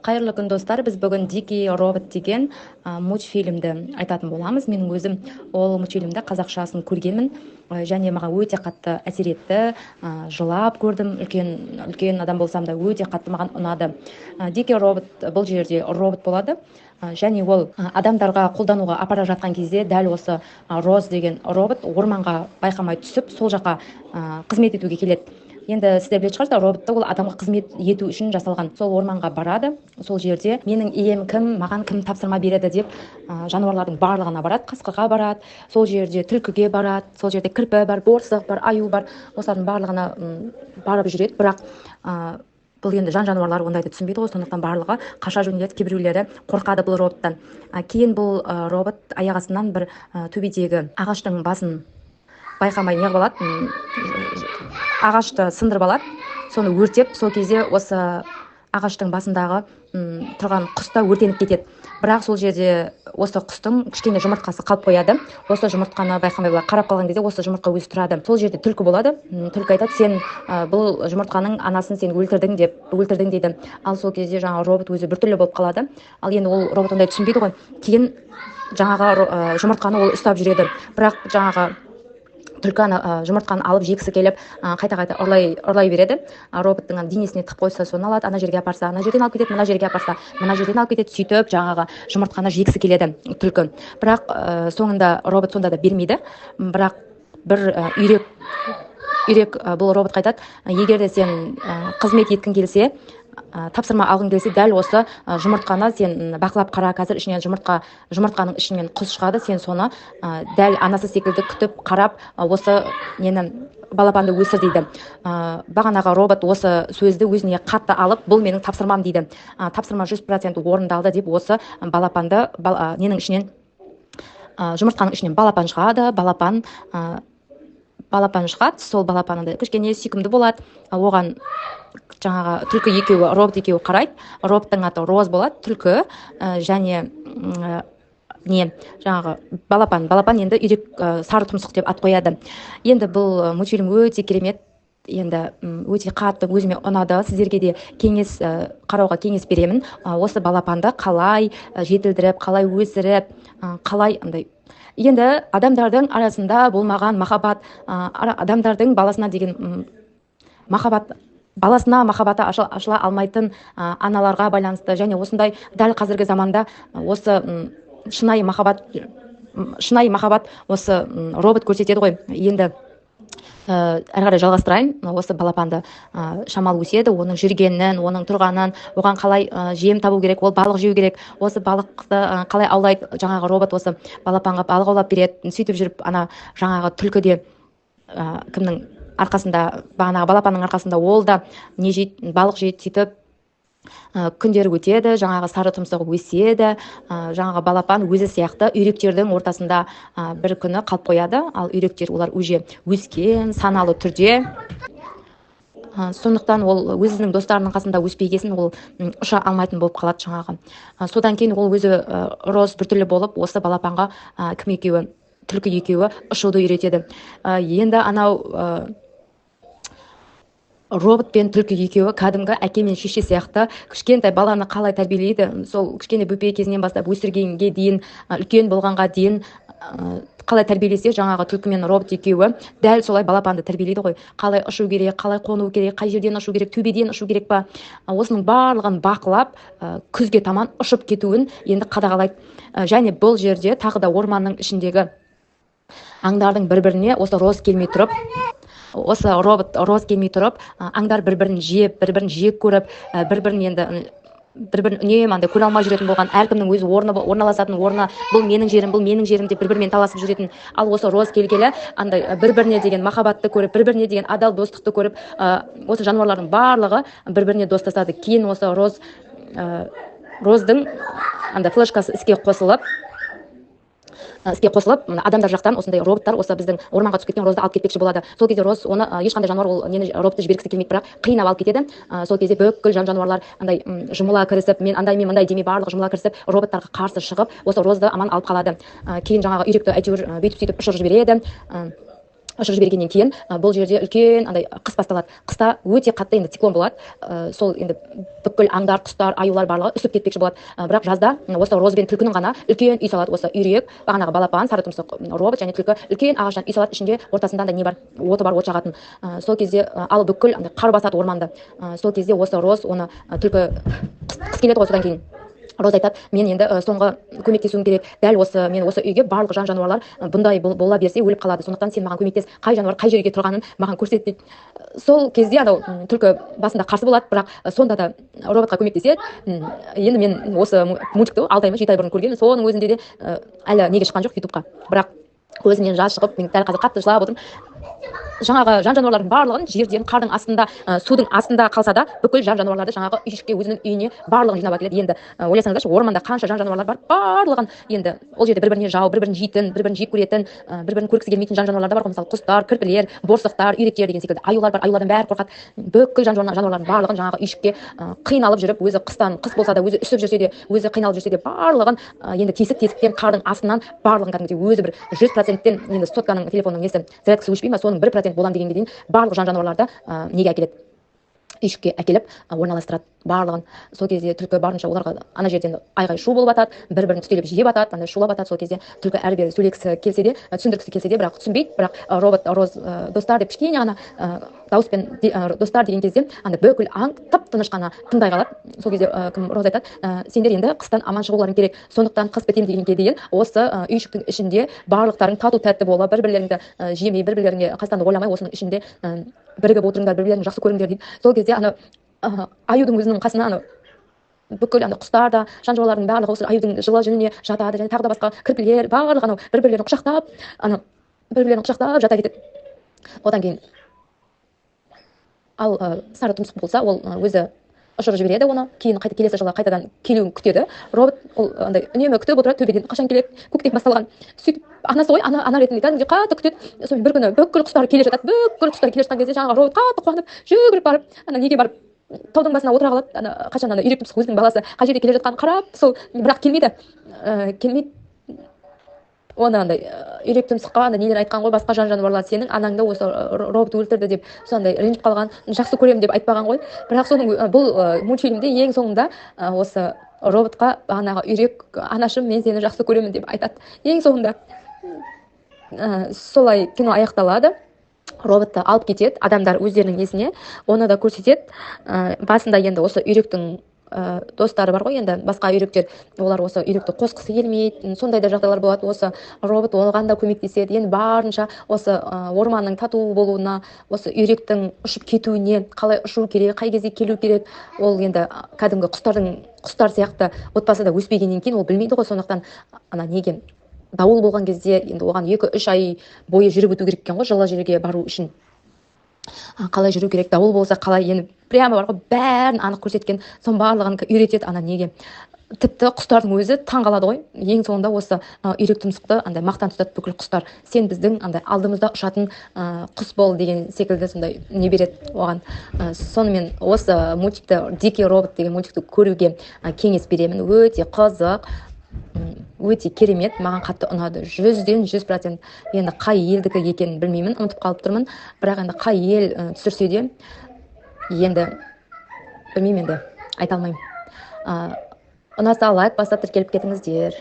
Қайырлы күн достар, біз бүгін Дикий робот деген мультфильмді айтатын боламыз. Менің өзім ол мультфильмді қазақшасын көргенмін және маған өте қатты әсер етті. Жылап көрдім, үлкен адам болсам да өте қатты маған ұнады. Дикий робот бұл жерде робот болады және ол адамдарға қолдануға апара жатқан кезде дәл осы Роз деген робот орманға байқамай түсіп сол жаққа қызмет етуге келеді. Енді сіздер білетін шығарсыздар, роботты ол адамға қызмет ету үшін жасалған. Сол орманға барады, сол жерде менің ием кім, маған кім тапсырма береді деп жануарлардың барлығына барады, қасқырға барады, сол жерде түлкіге барады, сол жерде кірпі бар, борсық бар, аю бар, осылардың барлығына барып жүреді. Бірақ бұл енді жануарлар ондайды түсінбейді ғой, сондықтан барлығы қаша жөнеледі, кейбіреулері қорқады бұл роботтан. Кейін бұл робот аяқ астынан бір төбедегі ағаштың басын байқамай неғып алады, ағашты сындырып алады, соны өртеп, сол кезде осы ағаштың басындағы тұрған құс та өртеніп кетеді. Бірақ сол жерде осы құстың кішкене жұмыртқасы қалып қояды. Осы жұмыртқаны байқамай қарап қалған кезде осы жұмыртқа өзі тұрады. Сол жерде түлкі болады. Түлкі айтады, сен бұл жұмыртқаның анасын сен өлтірдің дейді. Ал сол кезде жаңағы робот өзі біртүрлі болып қалады. Ал енді ол робот ондай түсінбейді ғой. Кейін жаңағы жұмыртқаны ол ұстап жүреді. Бірақ жаңағы түлкі жұмыртқаны алып жегісі келіп қайта ұрлай береді. Роботтың денесіне тығып қойса, соны алады, ана жерге апарса, ана жерден алып кетеді, мына жерге апарса, мына жерден алып кетеді, сөйтіп жаңағы жұмыртқаны жегісі келеді түлкі. Бірақ соңында робот сонда да бермейді. Бірақ бір үйрек бұл робот айтады, егер де сен қызмет еткің келсе, тапсырма алғың келсе, дәл осы жұмыртқаны сен бақылап қара, қазір ішінен жұмыртқаның ішінен құс шығады, сен соны дәл анасы секілді күтіп қарап, осы балапанды өсір дейді. Бағанағы робот осы сөзді өзіне қатты алып, бұл менің тапсырмам дейді. Тапсырма 100% орындалды деп осы балапанды жұмыртқаның ішінен балапан шығады. Балапан шығады, сол балапанында кішкене сүйкімді болады. Оған жаңағы робот екеуі қарайды. Роботтың аты Роз болады, түлкі және жаңағы балапан енді үйрек, сары тұмсық деп ат қояды. Енді бұл мультфильм өте керемет, енді өте қатты өзіме ұнады. Сіздерге де қарауға кеңес беремін. Осы балапанды қалай жетілдіріп, қалай өсіріп, қалай енді адамдардың арасында болмаған махаббат, адамдардың баласына деген махаббат, баласына махаббаты ашыла алмайтын аналарға байланысты, және осындай дәл қазіргі заманда осы шынайы махаббат осы робот көрсетеді ғой. Енді әрі қарай жалғастырайын. Осы балапанды шамалы өседі, оның жүргенін, оның тұрғанын, оған қалай жем табу керек, ол балық жеу керек, осы балықты қалай аулайды. Жаңағы робот осы балапанға балық аулап береді. Сөйтіп жүріп, жаңағы түлкі де кімнің арқасында, бағанағы балапанның арқасында ол да балық жейді. Сөйтіп күндері өтеді, жаңағы сары тұмсығы өседі. Жаңағы балапан өзі сияқты үйректердің ортасында бір күні қалып қояды. Ал үйректер олар уже өскен, саналы түрде. Сондықтан ол өзінің достарының қасында өспейгесін, ол ұша алмайтын болып қалады жаңағы. Содан кейін ол өзі Роз біртүрлі болып, осы балапанға түлкі екеуі ұшуды үйретеді. Енді анау робот пен түлкі екеуі кәдімгі әке мен шеше сияқты кішкентай баланы қалай тәрбиелейді, сол кішкене бөпе кезінен бастап өсіргенге дейін, үлкен болғанға дейін қалай тәрбиелесе, жаңағы түлкі мен робот екеуі дәл солай балапанды тәрбиелейді ғой. Қалай ұшу керек, қалай қону керек, қай жерден ұшу керек, төбеден ұшу керек па, осының барлығын бақылап, күзге таман ұшып кетуін енді қадағалайды. Және бұл жерде тағы да орманның ішіндегі аңдардың бір-біріне осы Роз келмей тұрып, аңдар бір-бірін жек көріп, бір-бірін үнемі көре алмай жүретін болған, әркімнің өз орналасатын орны, бұл менің жерім деп бір-бірімен таласып жүретін. Ал осы Роз келгелі бір-біріне деген махаббатты көріп, бір-біріне деген адал достықты көріп, осы жануарлардың барлығы бір-біріне достасады. Кейін осы Роздың флешкасы іске қосылып, адамдар жақтан осындай роботтар осы біздің орманға түсіп кеткен Розды алып кетпекші болады. Сол кезде Роз оны ешқандай жануар роботты жібергісі келмейді, бірақ қинап алып кетеді. Сол кезде бүкіл жануарлар жұмыла кірісіп, мен мындай демей барлығы жұмыла кірісіп, роботтарға қарсы шығып, осы Розды аман алып қалады. Кейін жаңағы үйректі әйтеуір бүйтіп сөйтіп ұшырып жібереді. ұшырып жібергеннен кейін бұл жерде үлкен андай қыс басталады. Қыста өте қатты енді циклон болады. Сол енді бүкіл аңдар, құстар, аюлар барлығы үсіп кетпекші болады. Бірақ жазда осы роз бен түлкінің ғана үлкен үй салады. Осы үйрек, бағанағы балапан, сары тұмсық робот және түлкі үлкен ағаштан үй салады. Ішінде ортасында андай не бар, оты бар, от жағатын. Сол кезде ал бүкіл андай қар басады орманды. Сол кезде осы роз оны түлкі қыс келеді ғой, содан кейін Роз айтады, мен енді соңғы көмектесуім керек. Дәл осы мен осы үйге барлық жан жануарлар бұндай бола берсе өліп қалады. Сондықтан сен маған көмектес. Қай жануар қай жерге тұрғанын маған көрсет дейді. Сол кезде анау түлкі басында қарсы болады, бірақ сонда да роботқа көмектеседі. Енді мен осы мультикті 6 ай ма 7 ай бұрын көргенмін. Соның өзінде де әлі неге шыққан жоқ ютубқа. Бірақ көзімнен жас шығып, мен дәл қазір қатты жылап отырмын. Жаңағы жан жануарлардың барлығын жерден, қардың астында, судың астында қалса да, бүкіл жан жануарларды жаңағы үйшікке, өзінің үйіне барлығын жинап әкеледі. Енді ойласаңыздаршы, орманда қанша жан жануарлар бар, барлығын енді ол жерде бір-біріне жау, бір-бірін жейтін, бір-бірін жек көретін, бір-бірін көргісі келмейтін жан жануарлар да бар ғой. Мысалы құстар, кірпілер, борсықтар, үйректер деген секілді. Аюлар бар, аюлардан бәрі қорқады. Бүкіл жан жануарлардың барлығын жаңағы үйшікке қиналып жүріп, өзі қыс болса да, өзі үсіп жүрсе де, өзі қиналып жүрсе де, барлығын енді тесіктен, қардың астынан барлығын кәдімгідей өзі бір 100%-тен енді сотканың телефонның несі зарядкасы өшпей ма, соның 1% болам дегенге дейін барлық жан жануарларды неге әкеледі, үйшікке әкеліп орналастырады барлығын. Сол кезде түлкі барынша оларға ана жерден айғай шу болып атады, бір-бірін түстелеп жеп атады, андай шулап атады. Сол кезде түлкі әрі-бері сөйлегісі келсе де, түсіндіргісі келсе де, бірақ түсінбейді. Бірақ робот роз достар деп кішкене ғана дауыспен достар деген кезде анда бүкіл аң тып-тыныш қана тыңдай қалады. Сол кезде кім роз айтады, сендер енді қыстан аман шығуларың керек. Сондықтан қыс бітем дегенге дейін осы үйшіктің ішінде барлықтарың тату-тәтті болып, бір-бірлеріңді жемей, бір-бірлеріңе қастандық ойламай, осының ішінде бірігіп отырыңдар, бір-бірлеріңді жақсы көріңдер дейді. Сол кезде ана аюдың өзінің қасына ана бүкіл ана құстар да, жан жануарлардың барлығы осы аюдың жылы жүніне жатады, және тағы да басқа кірпілер барлығы анау бір-бірлерін құшақтап жата кетеді. Одан кейін ал сары тұмсық болса, ол өзі ұшырып жібереді оны, кейін келесі жылы қайтадан келуін күтеді. Робот ол андай үнемі күтіп отырады, төбеден қашан келеді, көктен басталған. Сөйтіп анасы ғой, ана ретінде кәдімгідей қатты күтеді. Сонымен бір күні бүкіл құстар келе жатады. Бүкіл құстар келе жатқан кезде жаңағы робот қатты қуанып жүгіріп барып, ана неге барып таудың басына отыра қалады. Ана қашан ана үйрек тұмсық өзінің баласы қай жерде келе жатқанын қарап, сол бірақ келмейді. Оны андай үйрек тұмсыққа андай нелер айтқан ғой, басқа жан жануарлар сенің анаңды осы робот өлтірді деп, сондай ренжіп қалған, жақсы көремін деп айтпаған ғой. Бірақ соның бұл мультфильмде ең соңында осы роботқа бағанағы үйрек, анашым, мен сені жақсы көремін деп айтады. Ең соңында солай кино аяқталады. Роботты алып кетеді адамдар өздерінің несіне, оны да көрсетеді. Басында енді осы үйректің достары бар ғой, енді басқа үйректер, олар осы үйректі қосқысы келмейді, сондай да жағдайлар болады. Осы робот оған да көмектеседі. Енді барынша осы орманның тату болуына, осы үйректің ұшып кетуіне, қалай ұшу керек, қай кезде келу керек, ол енді кәдімгі құстар сияқты отбасыда өспегеннен кейін ол білмейді ғой. Сондықтан ана неге дауыл болған кезде енді оған 2-3 ай бойы жүріп өту керек екен ғой, жылы жерге бару үшін. Қалай жүру керек, дауыл болса қалай, енді прямо бар ғой, бәрін анық көрсеткен. Соның барлығын үйретеді ана неге. Тіпті құстардың өзі таң қалады ғой. Ең соңында осы үйрек тұмсықты андай мақтан тұтады бүкіл құстар. Сен біздің андай алдымызда ұшатын құс бол деген секілді сондай не береді оған. Сонымен осы мультикті, Дикий робот деген мультикті көруге кеңес беремін. Өте қызық, өте керемет, маған қатты ұнады. 100-ден 100%. Енді қай елдікі екенін білмеймін, ұмытып қалып тұрмын. Бірақ енді қай ел түсірсе де енді білмеймін, енді айта алмаймын. Ұнаса лайк басып тіркеліп кетіңіздер.